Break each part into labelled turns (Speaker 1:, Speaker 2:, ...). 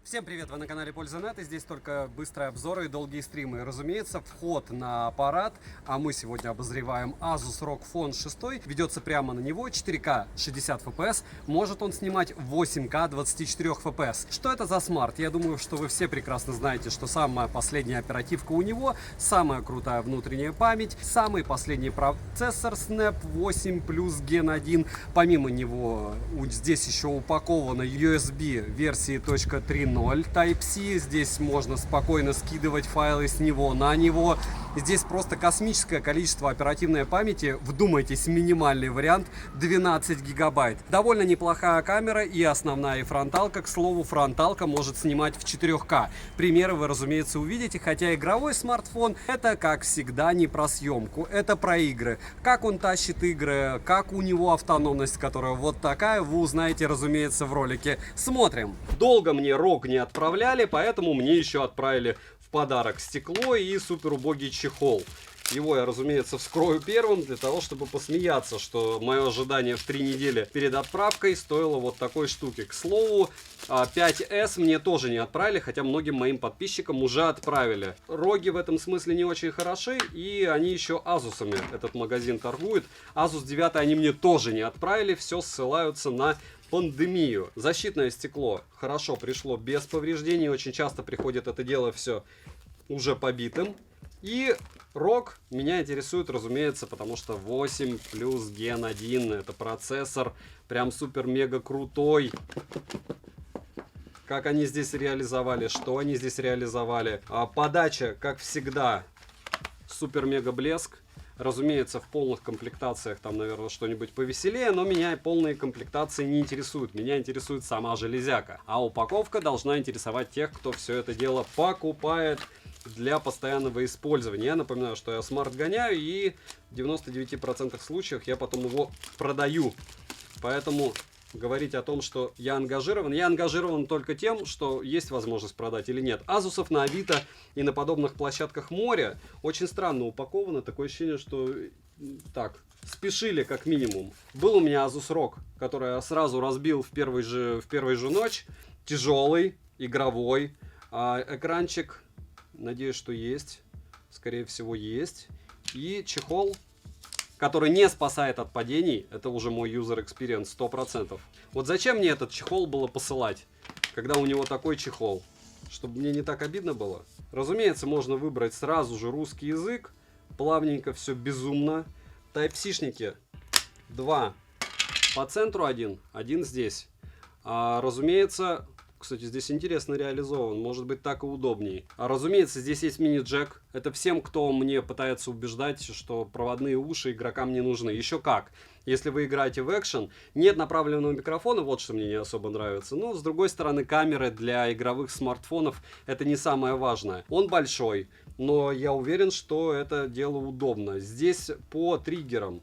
Speaker 1: Всем привет, вы на канале Польза.нет, и здесь только быстрые обзоры и долгие стримы. И, разумеется, вход на аппарат, а мы сегодня обозреваем Asus ROG Phone 6, ведется прямо на него, 4К 60 FPS, может он снимать 8К 24 FPS. Что это за смарт? Я думаю, что вы все прекрасно знаете, что самая последняя оперативка у него, самая крутая внутренняя память, самый последний процессор Snap 8 плюс Gen 1. Помимо него здесь еще упакована USB версии .3.0 Type-C. Здесь можно спокойно скидывать файлы с него на него. Здесь просто космическое количество оперативной памяти. Вдумайтесь, минимальный вариант 12 гигабайт. Довольно неплохая камера и основная, и фронталка. К слову, фронталка может снимать в 4К. Примеры вы, разумеется, увидите, хотя игровой смартфон это, как всегда, не про съемку, это про игры. Как он тащит игры, как у него автономность, которая вот такая, вы узнаете, разумеется, в ролике. Смотрим. Долго мне ROG не отправляли, поэтому мне еще отправили в подарок стекло и супер убогий чехол. Его я, разумеется, вскрою первым, для того, чтобы посмеяться, что мое ожидание в 3 недели перед отправкой стоило вот такой штуки. К слову, 5S мне тоже не отправили, хотя многим моим подписчикам уже отправили. Роги в этом смысле не очень хороши, и они еще Asus'ами этот магазин торгуют. Asus 9 они мне тоже не отправили, все ссылаются на пандемию. Защитное стекло хорошо пришло без повреждений, очень часто приходит это дело все уже побитым. И ROG меня интересует, разумеется, потому что 8 плюс Gen 1 это процессор прям супер-мега крутой. Как они здесь реализовали, что они здесь реализовали. Подача, как всегда, супер-мега блеск. Разумеется, в полных комплектациях там, наверное, что-нибудь повеселее, но меня полные комплектации не интересуют. Меня интересует сама железяка. А упаковка должна интересовать тех, кто все это дело покупает для постоянного использования. Я напоминаю, что я смарт гоняю, и в 99% случаев я потом его продаю. Поэтому говорить о том, что я ангажирован только тем, что есть возможность продать или нет. Азусов на Авито и на подобных площадках море очень странно упаковано. Такое ощущение, что так, спешили как минимум. Был у меня Asus ROG, который я сразу разбил в первой же ночь. Тяжелый, игровой. Экранчик, надеюсь, что есть. Скорее всего, есть. И чехол, который не спасает от падений. Это уже мой user experience 100%. Вот зачем мне этот чехол было посылать, когда у него такой чехол? Чтобы мне не так обидно было. Разумеется, можно выбрать сразу же русский язык. Плавненько, все безумно. Type-C-шники 2 по центру, один здесь. Разумеется, кстати, здесь интересно реализован, может быть так и удобней. Разумеется, здесь есть мини-джек. Это всем, кто мне пытается убеждать, что проводные уши игрокам не нужны. Еще как. Если вы играете в экшен, нет направленного микрофона, вот что мне не особо нравится. Но, с другой стороны, камеры для игровых смартфонов это не самое важное. Он большой, но я уверен, что это дело удобно. Здесь по триггерам,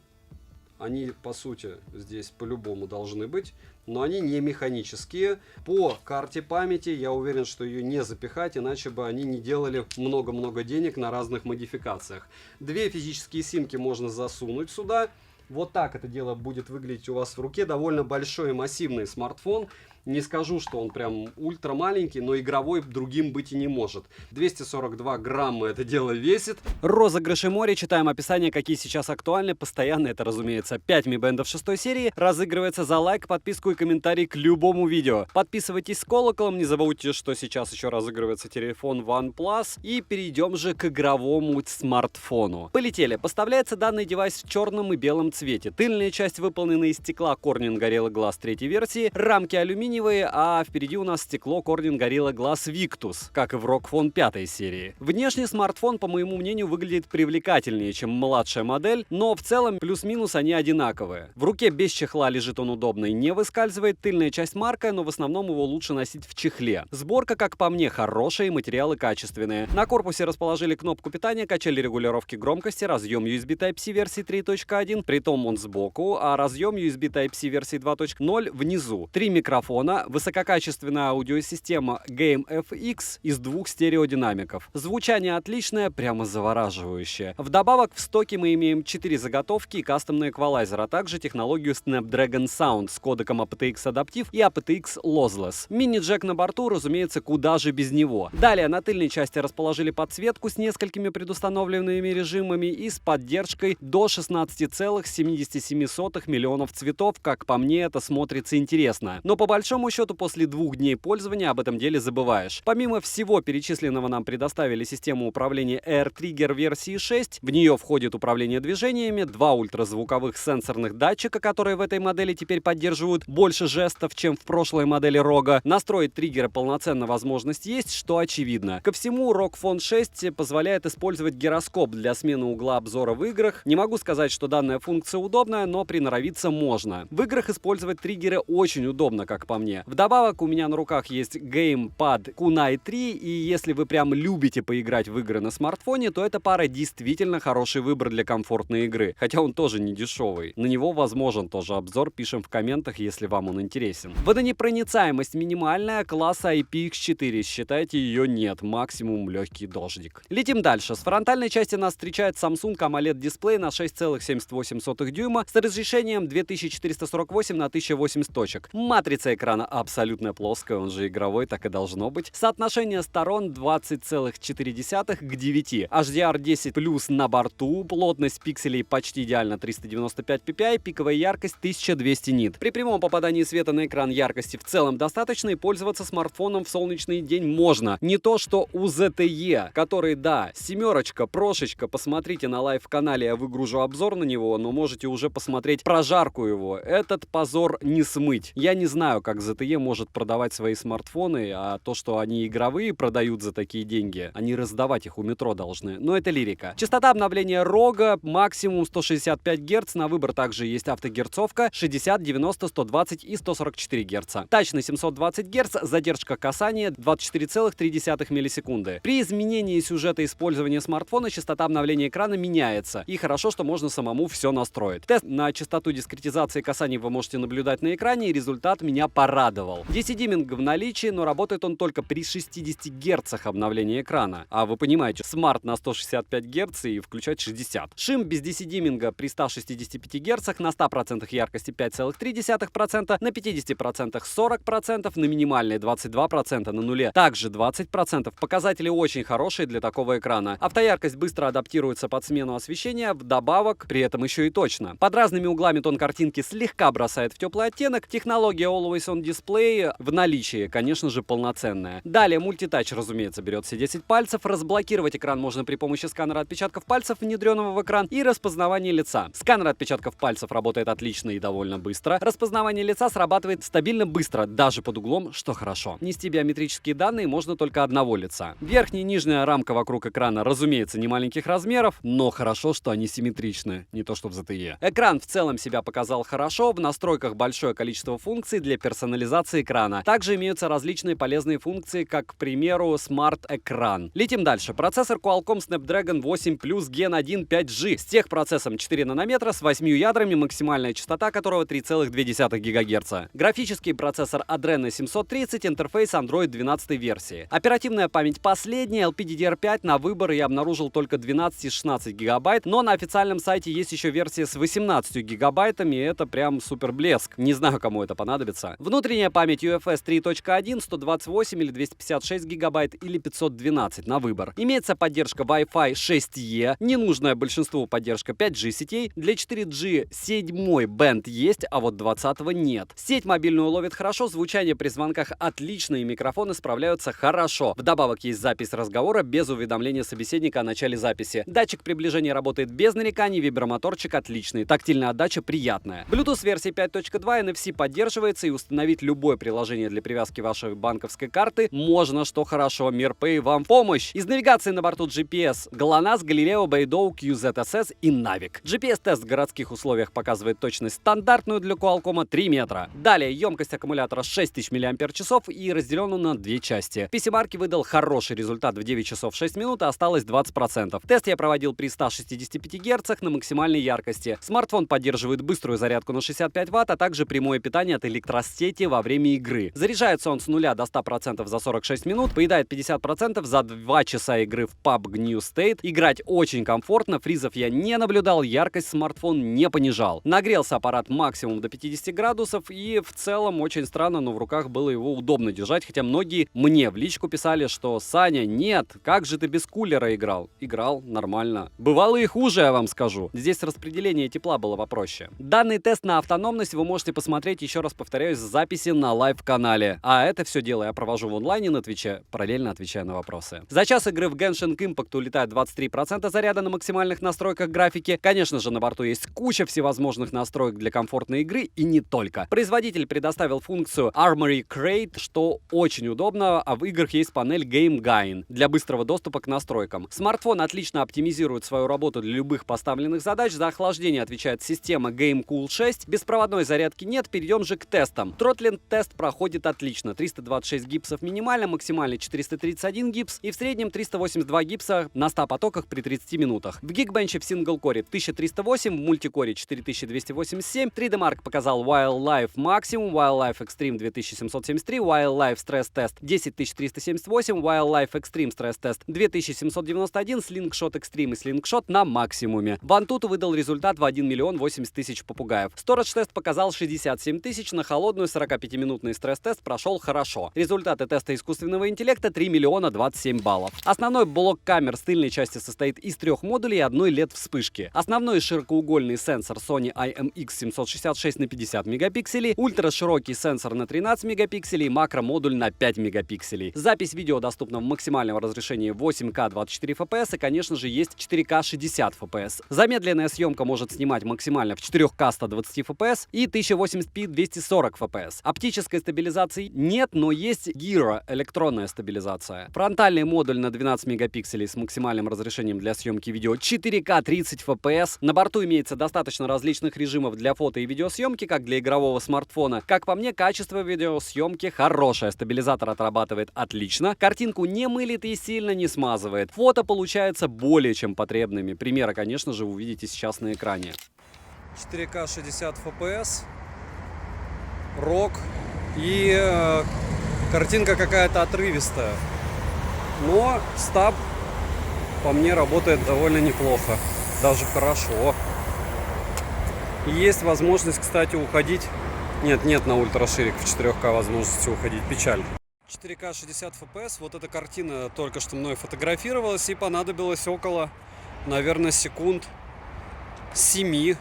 Speaker 1: они, по сути, здесь по-любому должны быть, но они не механические. По карте памяти я уверен, что ее не запихать, иначе бы они не делали много-много денег на разных модификациях. 2 физические симки можно засунуть сюда. Вот так это дело будет выглядеть у вас в руке. Довольно большой и массивный смартфон. Не скажу, что он прям ультра маленький, но игровой другим быть и не может. 242 грамма это дело весит. Розыгрыши море. Читаем описание, какие сейчас актуальны. Постоянно это, разумеется, 5 Mi Band 6 серии. Разыгрывается за лайк, подписку и комментарий к любому видео. Подписывайтесь с колоколом. Не забудьте, что сейчас еще разыгрывается телефон OnePlus. И перейдем же к игровому смартфону. Полетели. Поставляется данный девайс в черном и белом цвете. Тыльная часть выполнена из стекла Corning Gorilla Glass 3 версии. Рамки алюминиевые, а впереди у нас стекло Corning Gorilla Glass Victus, как и в ROG Phone 5 серии. Внешне смартфон, по моему мнению, выглядит привлекательнее, чем младшая модель, но в целом плюс-минус они одинаковые. В руке без чехла лежит он удобно и не выскальзывает, тыльная часть маркая, но в основном его лучше носить в чехле. Сборка, как по мне, хорошая и материалы качественные. На корпусе расположили кнопку питания, качели регулировки громкости, разъем USB Type-C версии 3.1, притом он сбоку, а разъем USB Type-C версии 2.0 внизу. 3 микрофона смартфона, высококачественная аудиосистема Game FX из 2 стереодинамиков. Звучание отличное, прямо завораживающее. Вдобавок в стоке мы имеем 4 заготовки и кастомный эквалайзер, а также технологию Snapdragon Sound с кодеком aptX Adaptive и aptX Lossless. Мини-джек на борту, разумеется, куда же без него. Далее на тыльной части расположили подсветку с несколькими предустановленными режимами и с поддержкой до 16,77 миллионов цветов. Как по мне, это смотрится интересно. Но по большому счету после 2 дней пользования об этом деле забываешь. Помимо всего перечисленного нам предоставили систему управления AirTrigger версии 6. В нее входит управление движениями, 2 ультразвуковых сенсорных датчика, которые в этой модели теперь поддерживают больше жестов, чем в прошлой модели ROG. Настроить триггеры полноценно возможность есть, что очевидно. Ко всему, ROG Phone 6 позволяет использовать гироскоп для смены угла обзора в играх. Не могу сказать, что данная функция удобная, но приноровиться можно. В играх использовать триггеры очень удобно, как по мне. Вдобавок, у меня на руках есть геймпад Kunai 3, и если вы прям любите поиграть в игры на смартфоне, то эта пара действительно хороший выбор для комфортной игры. Хотя он тоже не дешевый. На него возможен тоже обзор, пишем в комментах, если вам он интересен. Водонепроницаемость минимальная, класса IPX4, считайте, ее нет, максимум легкий дождик. Летим дальше. С фронтальной части нас встречает Samsung AMOLED дисплей на 6,78 дюйма с разрешением 2448 на 1080 точек. Матрица экрана абсолютно плоская, он же игровой, так и должно быть. Соотношение сторон 20,4 к 9. HDR10 плюс на борту, плотность пикселей почти идеально 395 ppi, пиковая яркость 1200 нит. При прямом попадании света на экран яркости в целом достаточно, и пользоваться смартфоном в солнечный день можно. Не то что у ZTE, который, да, семерочка, прошечка, посмотрите на лайв-канале, я выгружу обзор на него, но можете уже посмотреть прожарку его. Этот позор не смыть. Я не знаю, как ZTE может продавать свои смартфоны, а то, что они игровые продают за такие деньги, они раздавать их у метро должны. Но это лирика. Частота обновления ROG максимум 165 Гц, на выбор также есть автогерцовка 60, 90, 120 и 144 Гц. Тач на 720 Гц, задержка касания 24,3 миллисекунды. При изменении сюжета использования смартфона частота обновления экрана меняется. И хорошо, что можно самому все настроить. Тест на частоту дискретизации касаний вы можете наблюдать на экране, и результат меня порадовал. DC-димминг в наличии, но работает он только при 60 Гц обновления экрана. А вы понимаете, смарт на 165 Гц и включать 60. Шим без DC-димминга при 165 Гц, на 100% яркости 5,3%, на 50% 40%, на минимальной 22%, на нуле также 20%. Показатели очень хорошие для такого экрана. Автояркость быстро адаптируется под смену освещения, вдобавок, при этом еще и точно. Под разными углами тон картинки слегка бросает в теплый оттенок. Технология Always On Display в наличии, конечно же, полноценная. Далее мультитач, разумеется, берет все 10 пальцев. Разблокировать экран можно при помощи сканера отпечатков пальцев, внедренного в экран, и распознавания лица. Сканер отпечатков пальцев работает отлично и довольно быстро. Распознавание лица срабатывает стабильно быстро, даже под углом, что хорошо. Нести биометрические данные можно только одного лица. Верхняя и нижняя рамка вокруг экрана, разумеется, не маленьких размеров, но хорошо, что они симметричны, не то что в ZTE. Экран в целом себя показал хорошо, в настройках большое количество функций для персонализации экрана. Также имеются различные полезные функции, как, к примеру, смарт-экран. Летим дальше. Процессор Qualcomm Snapdragon 8 Plus Gen 1 5G с техпроцессом 4 нанометра с 8 ядрами, максимальная частота которого 3,2 ГГц. Графический процессор Adreno 730, интерфейс Android 12 версии. Оперативная память последняя, LPDDR5 на выбор я обнаружил только 12 и 16 гигабайт, но на официальном сайте есть еще версия с 18 гигабайтами, и это прям супер блеск. Не знаю, кому это понадобится. Внутренняя память UFS 3.1, 128 или 256 гигабайт или 512 на выбор. Имеется поддержка Wi-Fi 6E, ненужная большинству поддержка 5G сетей, для 4G 7 бенд есть, а вот 20-го нет. Сеть мобильную ловит хорошо, звучание при звонках отлично и микрофоны справляются хорошо. Вдобавок есть запись разговора без уведомления собеседника о начале записи. Датчик приближения работает без нареканий, вибромоторчик отличный, тактильная отдача приятная. Bluetooth версии 5.2 NFC поддерживается, и установить любое приложение для привязки вашей банковской карты можно, что хорошо. MirPay вам в помощь. Из навигации на борту GPS GLONASS, Galileo, Beidou, QZSS и Navic. GPS-тест в городских условиях показывает точность стандартную для Qualcomm 3 метра. Далее емкость аккумулятора 6000 мАч и разделен он на две части. PC-Mark выдал хороший результат в 9 часов 6 минут, а осталось 20%. Тест я проводил при 165 Гц на максимальной яркости. Смартфон поддерживает быструю зарядку на 65 Вт, а также прямое питание от электростей
Speaker 2: кассете во время игры. Заряжается он с 0 до 100% за 46 минут, поедает 50% за 2 часа игры в PUBG New State. Играть очень комфортно, фризов я не наблюдал, яркость смартфон не понижал. Нагрелся аппарат максимум до 50 градусов, и в целом очень странно, но в руках было его удобно держать, хотя многие мне в личку писали, что «Саня, нет, как же ты без кулера играл?» Играл нормально. Бывало и хуже, я вам скажу. Здесь распределение тепла было попроще. Данный тест на автономность вы можете посмотреть, еще раз повторяюсь, в записи на лайв-канале. А это все дело я провожу в онлайне на Твиче, параллельно отвечая на вопросы. За час игры в Genshin Impact улетает 23% заряда на максимальных настройках графики. Конечно же, на борту есть куча всевозможных настроек для комфортной игры и не только. Производитель предоставил функцию Armory Crate, что очень удобно, а в играх есть панель Game Gain для быстрого доступа к настройкам. Смартфон отлично оптимизирует свою работу для любых поставленных задач. За охлаждение отвечает система GameCool 6. Беспроводной зарядки нет, перейдем же к тестам. Тротлинг тест проходит отлично. 326 гипсов минимально, максимально 431 гипс и в среднем 382 гипса на 100 потоках при 30 минутах. В Geekbench в синглкоре 1308, в мультикоре 4287. 3D Mark показал Wildlife максимум, Wildlife Extreme 2773, Wildlife Stress Test 10378, Wildlife Extreme Stress Test 2791, Slingshot Extreme и Slingshot на максимуме. Вантуту выдал результат в 1 миллион 80 тысяч попугаев. Storage тест показал 67 тысяч, на холодную 45-минутный стресс-тест прошел хорошо. Результаты теста искусственного интеллекта 3 миллиона 27 баллов. Основной блок камер с тыльной части состоит из 3 модулей и одной LED-вспышки. Основной широкоугольный сенсор Sony IMX766 на 50 мегапикселей, ультраширокий сенсор на 13 мегапикселей, макромодуль на 5 мегапикселей. Запись видео доступна в максимальном разрешении 8К 24 FPS и, конечно же, есть 4К 60 FPS. Замедленная съемка может снимать максимально в 4К 120 FPS и 1080p 240 FPS. Оптической стабилизации нет, но есть Gyro электронная стабилизация. Фронтальный модуль на 12 мегапикселей с максимальным разрешением для съемки видео 4К 30 FPS. На борту имеется достаточно различных режимов для фото и видеосъемки, как для игрового смартфона. Как по мне, качество видеосъемки хорошее, стабилизатор отрабатывает отлично, картинку не мылит и сильно не смазывает. Фото получается более чем потребными. Примеры, конечно же, увидите сейчас на экране.
Speaker 1: 4К 60 FPS, рок и картинка какая-то отрывистая. Но стаб по мне работает довольно неплохо, даже хорошо. И есть возможность, кстати, уходить. Нет на ультраширик в 4К возможности уходить, печаль. 4К 60 FPS, вот эта картина только что мной фотографировалась и понадобилось около, наверное, секунд 7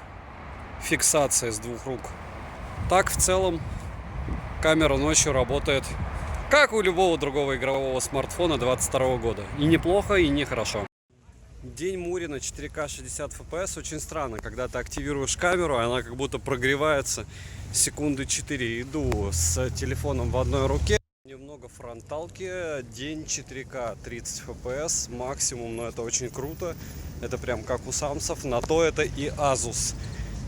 Speaker 1: фиксации с 2 рук. Так в целом камера ночью работает, как у любого другого игрового смартфона 22 года. И неплохо, и нехорошо. День Мурина 4К 60 FPS. Очень странно, когда ты активируешь камеру, она как будто прогревается секунды 4. Иду с телефоном в одной руке. Немного фронталки. День 4К 30 FPS максимум, но это очень круто. Это прям как у самсов. На то это и Asus.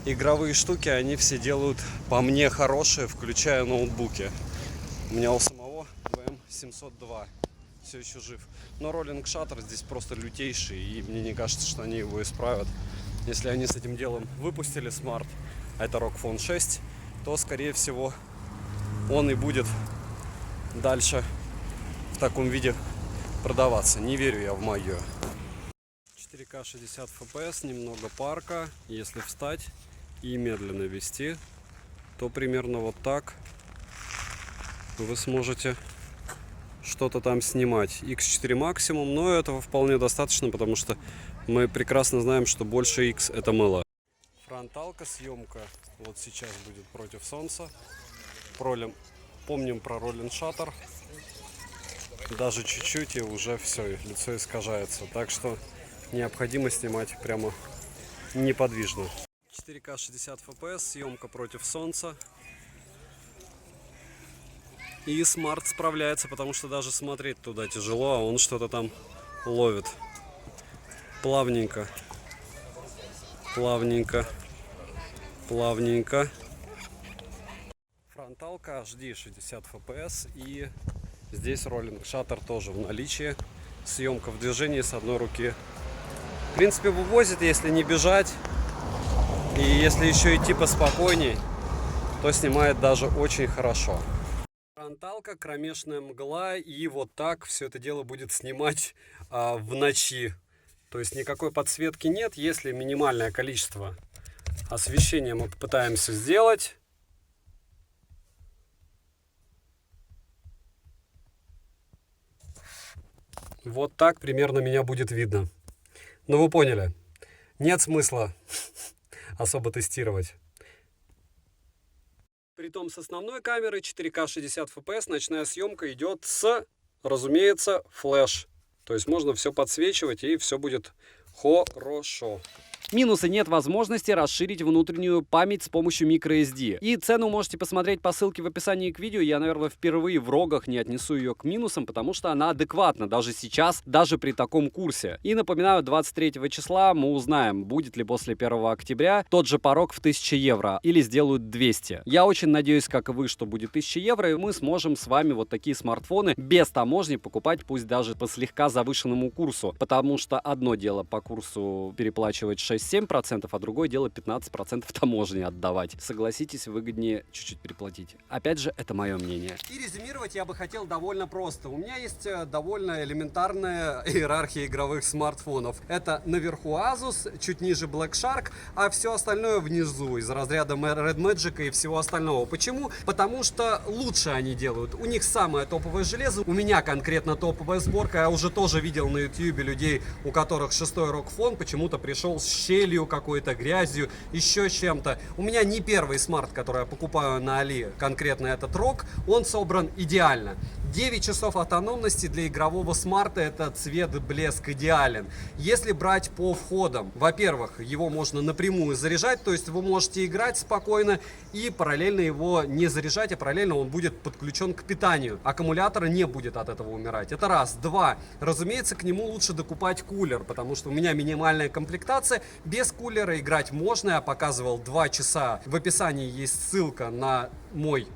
Speaker 1: Игровые штуки, они все делают по мне хорошие, включая ноутбуки. У меня у самого VM702 все еще жив. Но Rolling Shutter здесь просто лютейший, и мне не кажется, что они его исправят. Если они с этим делом выпустили смарт, а это ROG Phone 6, то, скорее всего, он и будет дальше в таком виде продаваться. Не верю я в магию. 4К 60 FPS, немного парка. Если встать и медленно вести, то примерно вот так вы сможете что-то там снимать. X4 максимум, но этого вполне достаточно, потому что мы прекрасно знаем, что больше X это мало. Фронталка, съемка вот сейчас будет против солнца. Помним про Rolling Shutter. Даже чуть-чуть и уже все, лицо искажается. Так что необходимо снимать прямо неподвижно. 4К 60 FPS, съемка против солнца. И смарт справляется, потому что даже смотреть туда тяжело, а он что-то там ловит. Плавненько. Плавненько. Плавненько. Фронталка HD 60 FPS. И здесь Rolling Shutter тоже в наличии. Съемка в движении с одной руки. В принципе, вывозит, если не бежать. И если еще идти поспокойней, то снимает даже очень хорошо. Фронталка, кромешная мгла, и вот так все это дело будет снимать в ночи. То есть никакой подсветки нет, если минимальное количество освещения мы попытаемся сделать. Вот так примерно меня будет видно. Ну вы поняли, нет смысла особо тестировать. Притом с основной камеры 4К 60 FPS ночная съемка идет с, разумеется, флеш. То есть можно все подсвечивать и все будет хорошо.
Speaker 2: Минусы: нет возможности расширить внутреннюю память с помощью microSD. И цену можете посмотреть по ссылке в описании к видео. Я, наверное, впервые в рогах не отнесу ее к минусам, потому что она адекватна даже сейчас, даже при таком курсе. И напоминаю, 23 числа мы узнаем, будет ли после 1 октября тот же порог в 1000 евро или сделают 200. Я очень надеюсь, как и вы, что будет 1000 евро, и мы сможем с вами вот такие смартфоны без таможни покупать, пусть даже по слегка завышенному курсу. Потому что одно дело по курсу переплачивать 6-7%, а другое дело 15% таможни отдавать. Согласитесь, выгоднее чуть-чуть переплатить. Опять же, это мое мнение.
Speaker 1: И резюмировать я бы хотел довольно просто. У меня есть довольно элементарная иерархия игровых смартфонов. Это наверху Asus, чуть ниже Black Shark, а все остальное внизу, из разряда Red Magic и всего остального. Почему? Потому что лучше они делают. У них самое топовое железо. У меня конкретно топовая сборка. Я уже тоже видел на YouTube людей, у которых 6-й ROG Phone почему-то пришел с щелью какой-то, грязью, еще чем-то. У меня не первый смарт, который я покупаю на Али, конкретно этот ROG, он собран идеально. 9 часов автономности для игрового смарта, это цвет, блеск идеален. Если брать по входам, во-первых, его можно напрямую заряжать, то есть вы можете играть спокойно и параллельно его не заряжать, а параллельно он будет подключен к питанию. Аккумулятор не будет от этого умирать. Это раз. Два. Разумеется, к нему лучше докупать кулер, потому что у меня минимальная комплектация. Без кулера играть можно. Я показывал 2 часа. В описании есть ссылка на мой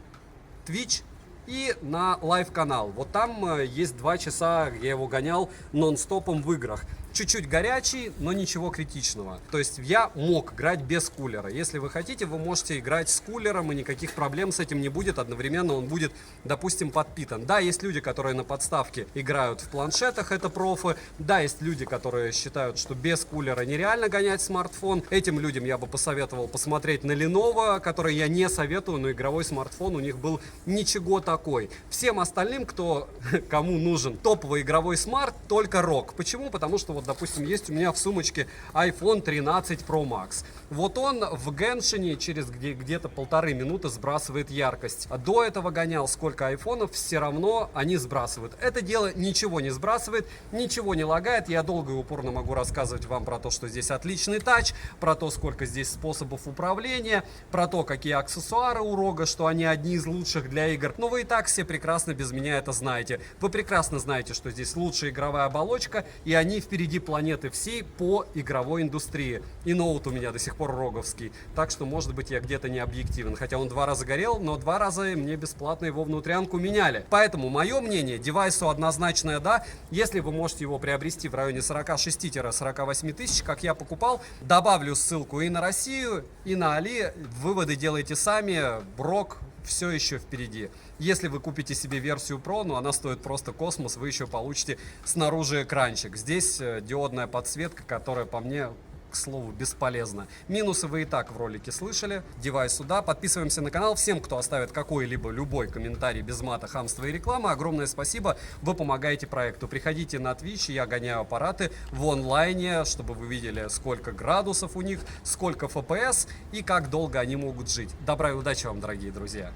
Speaker 1: Twitch и на лайв-канал. Вот там есть 2 часа, я его гонял нон-стопом в играх. Чуть-чуть горячий, но ничего критичного. То есть я мог играть без кулера. Если вы хотите, вы можете играть с кулером, и никаких проблем с этим не будет. Одновременно он будет, допустим, подпитан. Да, есть люди, которые на подставке играют в планшетах, это профы. Да, есть люди, которые считают, что без кулера нереально гонять смартфон. Этим людям я бы посоветовал посмотреть на Lenovo, который я не советую, но игровой смартфон у них был ничего такой. Всем остальным, кому нужен топовый игровой смарт, только ROG. Почему? Потому что вот, допустим, есть у меня в сумочке iPhone 13 Pro Max. Вот он в Геншине через где-то 1,5 минуты сбрасывает яркость. А до этого гонял сколько айфонов, все равно они сбрасывают. Это дело ничего не сбрасывает, ничего не лагает. Я долго и упорно могу рассказывать вам про то, что здесь отличный тач, про то, сколько здесь способов управления, про то, какие аксессуары у ROG, что они одни из лучших для игр. Но вы и так все прекрасно без меня это знаете. Вы прекрасно знаете, что здесь лучшая игровая оболочка, и они впереди планеты всей по игровой индустрии. И ноут у меня до сих пор роговский, так что, может быть, я где-то не объективен. Хотя он 2 раза горел, но 2 раза мне бесплатно его внутрянку меняли. Поэтому мое мнение, девайсу однозначное да. Если вы можете его приобрести в районе 46-48 тысяч, как я покупал, добавлю ссылку и на Россию, и на Али. Выводы делайте сами. ROG все еще впереди. Если вы купите себе версию Pro, но она стоит просто космос, вы еще получите снаружи экранчик. Здесь диодная подсветка, которая по мне, к слову, бесполезна. Минусы вы и так в ролике слышали. Девайс сюда. Подписываемся на канал. Всем, кто оставит какой-либо, любой комментарий без мата, хамства и рекламы, огромное спасибо. Вы помогаете проекту. Приходите на Twitch, я гоняю аппараты в онлайне, чтобы вы видели, сколько градусов у них, сколько FPS и как долго они могут жить. Добра и удачи вам, дорогие друзья!